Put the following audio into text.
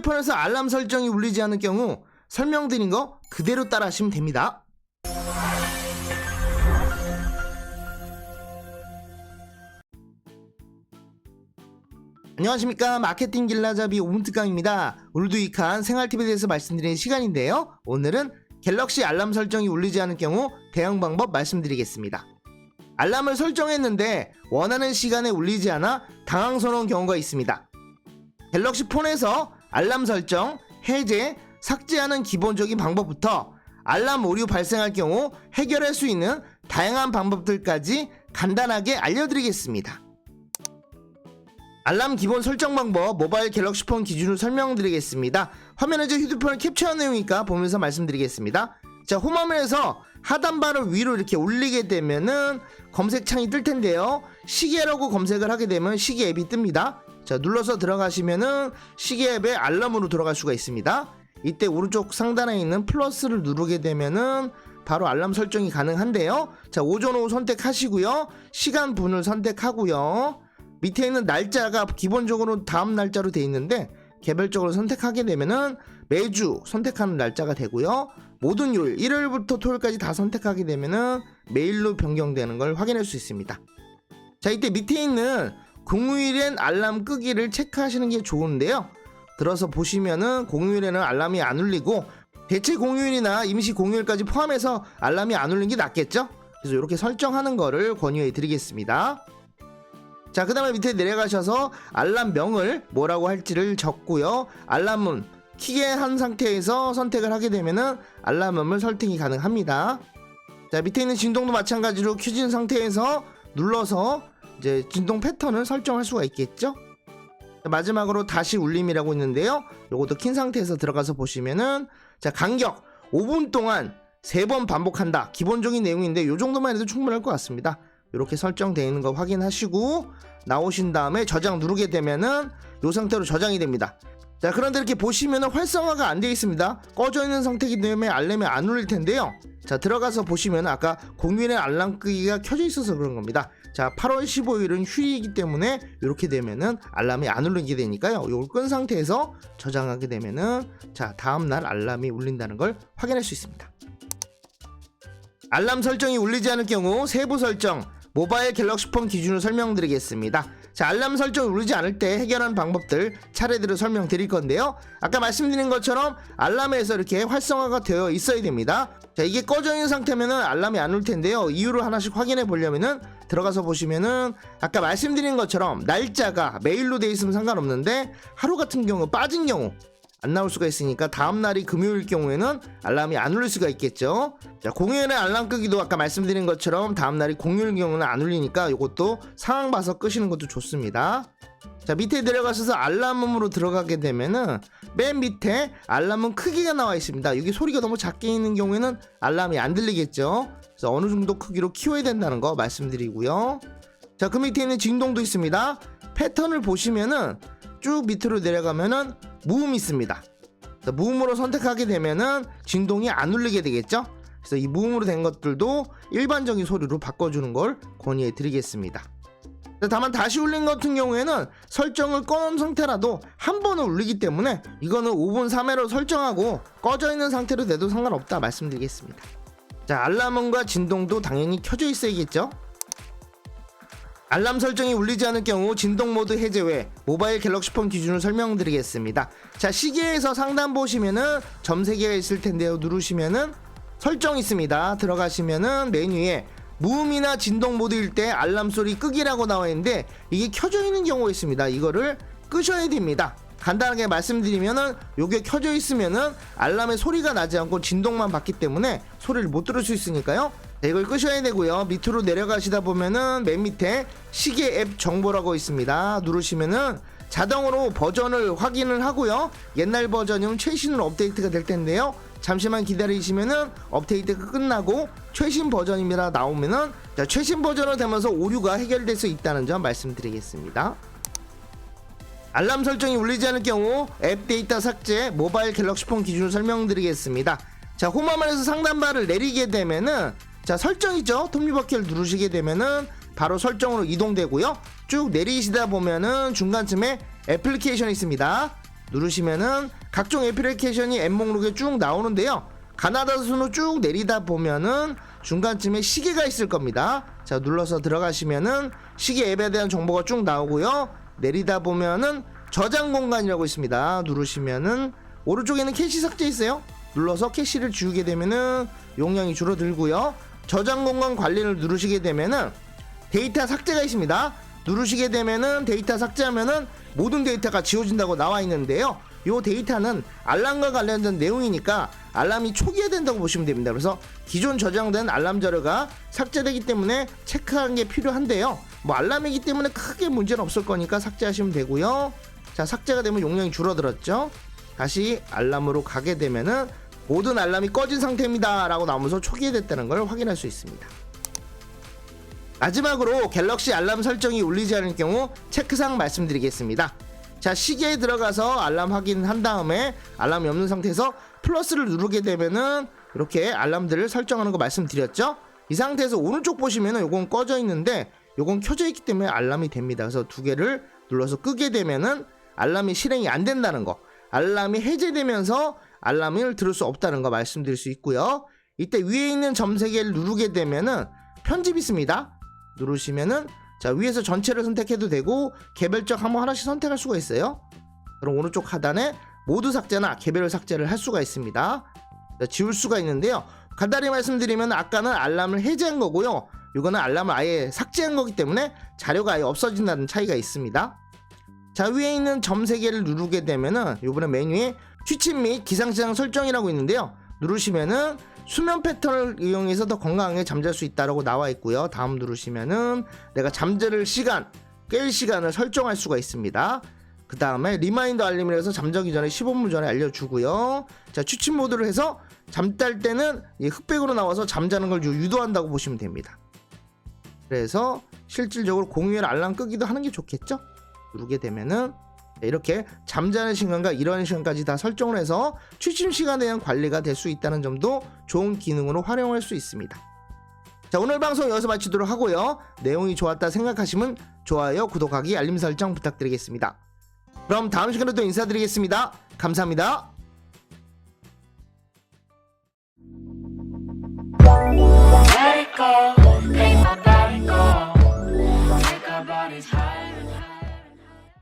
휴대폰에서 알람 설정이 울리지 않을 경우 설명드린 거 그대로 따라 하시면 됩니다. 안녕하십니까, 마케팅 길라잡이 오문특강입니다. 오늘도 유익한 생활팁에 대해서 말씀드리는 시간인데요, 오늘은 갤럭시 알람 설정이 울리지 않을 경우 대응 방법 말씀드리겠습니다. 알람을 설정했는데 원하는 시간에 울리지 않아 당황스러운 경우가 있습니다. 갤럭시 폰에서 알람 설정, 해제, 삭제하는 기본적인 방법부터 알람 오류 발생할 경우 해결할 수 있는 다양한 방법들까지 간단하게 알려드리겠습니다. 알람 기본 설정 방법 모바일 갤럭시 폰 기준으로 설명드리겠습니다. 화면에 제 휴대폰을 캡처한 내용이니까 보면서 말씀드리겠습니다. 자, 홈화면에서 하단바를 위로 이렇게 올리게 되면은 검색창이 뜰 텐데요, 시계라고 검색을 하게 되면 시계 앱이 뜹니다. 자, 눌러서 들어가시면은 시계 앱의 알람으로 들어갈 수가 있습니다. 이때 오른쪽 상단에 있는 플러스를 누르게 되면은 바로 알람 설정이 가능한데요. 자, 오전 오후 선택하시고요, 시간분을 선택하고요, 밑에 있는 날짜가 기본적으로 다음 날짜로 되어 있는데 개별적으로 선택하게 되면은 매주 선택하는 날짜가 되고요, 모든 요일, 일요일부터 토요일까지 다 선택하게 되면은 매일로 변경되는 걸 확인할 수 있습니다. 자, 이때 밑에 있는 공휴일엔 알람 끄기를 체크하시는 게 좋은데요, 들어서 보시면은 공휴일에는 알람이 안 울리고 대체 공휴일이나 임시 공휴일까지 포함해서 알람이 안 울리는 게 낫겠죠? 그래서 이렇게 설정하는 거를 권유해 드리겠습니다. 자, 그 다음에 밑에 내려가셔서 알람명을 뭐라고 할지를 적고요, 알람음 키게 한 상태에서 선택을 하게 되면은 알람음을 설정이 가능합니다. 자, 밑에 있는 진동도 마찬가지로 켜진 상태에서 눌러서 이제 진동 패턴을 설정할 수가 있겠죠. 자, 마지막으로 다시 울림이라고 있는데요, 요것도 킨 상태에서 들어가서 보시면은 자, 간격 5분 동안 3번 반복한다, 기본적인 내용인데 요 정도만 해도 충분할 것 같습니다. 이렇게 설정되어 있는 거 확인하시고 나오신 다음에 저장 누르게 되면은 이 상태로 저장이 됩니다. 자, 그런데 이렇게 보시면은 활성화가 안 되어 있습니다. 꺼져 있는 상태이기 때문에 알람이 안 울릴 텐데요. 자, 들어가서 보시면 아까 공휴일에 알람 끄기가 켜져 있어서 그런 겁니다. 자, 8월 15일은 휴일이기 때문에 이렇게 되면은 알람이 안 울리게 되니까요, 이걸 끈 상태에서 저장하게 되면은 자, 다음날 알람이 울린다는 걸 확인할 수 있습니다. 알람 설정이 울리지 않을 경우 세부 설정 모바일 갤럭시 폰 기준으로 설명드리겠습니다. 자, 알람 설정이 울리지 않을 때 해결하는 방법들 차례대로 설명드릴 건데요, 아까 말씀드린 것처럼 알람에서 이렇게 활성화가 되어 있어야 됩니다. 자, 이게 꺼져 있는 상태면은 알람이 안 울 텐데요, 이유를 하나씩 확인해 보려면은 들어가서 보시면은 아까 말씀드린 것처럼 날짜가 메일로 되어 있으면 상관없는데 하루 같은 경우 빠진 경우 안 나올 수가 있으니까 다음날이 금요일 경우에는 알람이 안 울릴 수가 있겠죠. 자, 공휴일에 알람 끄기도 아까 말씀드린 것처럼 다음날이 공휴일 경우는 안 울리니까 이것도 상황 봐서 끄시는 것도 좋습니다. 자, 밑에 내려가셔서 알람음으로 들어가게 되면은 맨 밑에 알람음 크기가 나와 있습니다. 여기 소리가 너무 작게 있는 경우에는 알람이 안 들리겠죠. 그래서 어느 정도 크기로 키워야 된다는 거 말씀드리고요. 자, 그 밑에 있는 진동도 있습니다. 패턴을 보시면은 쭉 밑으로 내려가면은 무음이 있습니다. 무음으로 선택하게 되면은 진동이 안 울리게 되겠죠. 그래서 이 무음으로 된 것들도 일반적인 소리로 바꿔주는 걸 권유해 드리겠습니다. 다만 다시 울린 같은 경우에는 설정을 꺼놓은 상태라도 한 번은 울리기 때문에 이거는 5분 3회로 설정하고 꺼져 있는 상태로 돼도 상관없다 말씀드리겠습니다. 자, 알람음과 진동도 당연히 켜져 있어야겠죠. 알람 설정이 울리지 않을 경우 진동 모드 해제 외 모바일 갤럭시 폰 기준으로 설명드리겠습니다. 자, 시계에서 상단 보시면은 점 3개가 있을 텐데요, 누르시면은 설정 있습니다. 들어가시면은 메뉴에 무음이나 진동 모드일 때 알람 소리 끄기라고 나와 있는데 이게 켜져 있는 경우가 있습니다. 이거를 끄셔야 됩니다. 간단하게 말씀드리면은 요게 켜져 있으면은 알람의 소리가 나지 않고 진동만 받기 때문에 소리를 못 들을 수 있으니까요, 이걸 끄셔야 되고요. 밑으로 내려가시다 보면은 맨 밑에 시계 앱 정보라고 있습니다. 누르시면은 자동으로 버전을 확인을 하고요, 옛날 버전이면 최신으로 업데이트가 될 텐데요, 잠시만 기다리시면은 업데이트가 끝나고 최신 버전입니다 나오면은 자, 최신 버전으로 되면서 오류가 해결될 수 있다는 점 말씀드리겠습니다. 알람 설정이 울리지 않을 경우 앱 데이터 삭제 모바일 갤럭시 폰 기준으로 설명드리겠습니다. 자, 홈화면에서 상단바를 내리게 되면은 자, 설정이죠. 톱니바퀴를 누르시게 되면은 바로 설정으로 이동되고요, 쭉 내리시다 보면은 중간쯤에 애플리케이션이 있습니다. 누르시면은 각종 애플리케이션이 앱 목록에 쭉 나오는데요. 가나다 순으로 쭉 내리다 보면은 중간쯤에 시계가 있을 겁니다. 자, 눌러서 들어가시면은 시계 앱에 대한 정보가 쭉 나오고요. 내리다 보면은 저장 공간이라고 있습니다. 누르시면은 오른쪽에는 캐시 삭제 있어요. 눌러서 캐시를 지우게 되면은 용량이 줄어들고요. 저장 공간 관리를 누르시게 되면은 데이터 삭제가 있습니다. 누르시게 되면은 데이터 삭제하면은 모든 데이터가 지워진다고 나와 있는데요. 요 데이터는 알람과 관련된 내용이니까 알람이 초기화된다고 보시면 됩니다. 그래서 기존 저장된 알람 자료가 삭제되기 때문에 체크하는 게 필요한데요. 뭐 알람이기 때문에 크게 문제는 없을 거니까 삭제하시면 되고요. 자, 삭제가 되면 용량이 줄어들었죠. 다시 알람으로 가게 되면은 모든 알람이 꺼진 상태입니다 라고 나오면서 초기화됐다는 걸 확인할 수 있습니다. 마지막으로 갤럭시 알람 설정이 울리지 않을 경우 체크사항 말씀드리겠습니다. 자, 시계에 들어가서 알람 확인한 다음에 알람이 없는 상태에서 플러스를 누르게 되면은 이렇게 알람들을 설정하는 거 말씀드렸죠. 이 상태에서 오른쪽 보시면은 요건 꺼져 있는데 요건 켜져 있기 때문에 알람이 됩니다. 그래서 두 개를 눌러서 끄게 되면은 알람이 실행이 안 된다는 거, 알람이 해제되면서 알람을 들을 수 없다는 거 말씀드릴 수 있고요. 이때 위에 있는 점 3개를 누르게 되면은 편집 있습니다. 누르시면은 자, 위에서 전체를 선택해도 되고 개별적 한번 하나씩 선택할 수가 있어요. 그럼 오른쪽 하단에 모두 삭제나 개별 삭제를 할 수가 있습니다. 자, 지울 수가 있는데요. 간단히 말씀드리면 아까는 알람을 해제한 거고요. 이거는 알람을 아예 삭제한 거기 때문에 자료가 아예 없어진다는 차이가 있습니다. 자, 위에 있는 점 3개를 누르게 되면은 이번에 메뉴에 취침 및 기상시장 설정이라고 있는데요. 누르시면은 수면 패턴을 이용해서 더 건강하게 잠잘 수 있다라고 나와 있고요. 다음 누르시면은 내가 잠들 시간, 깰 시간을 설정할 수가 있습니다. 그 다음에 리마인더 알림을 해서 잠자기 전에 15분 전에 알려주고요. 자, 취침 모드를 해서 잠잘 때는 이 흑백으로 나와서 잠자는 걸 유도한다고 보시면 됩니다. 그래서 실질적으로 공유일 알람 끄기도 하는 게 좋겠죠? 누르게 되면은 이렇게 잠자는 시간과 일어나는 시간까지 다 설정을 해서 취침 시간에 대한 관리가 될 수 있다는 점도 좋은 기능으로 활용할 수 있습니다. 자, 오늘 방송 여기서 마치도록 하고요. 내용이 좋았다 생각하시면 좋아요, 구독하기, 알림 설정 부탁드리겠습니다. 그럼 다음 시간에 또 인사드리겠습니다. 감사합니다. Let it go, make my body go. Take our bodies higher.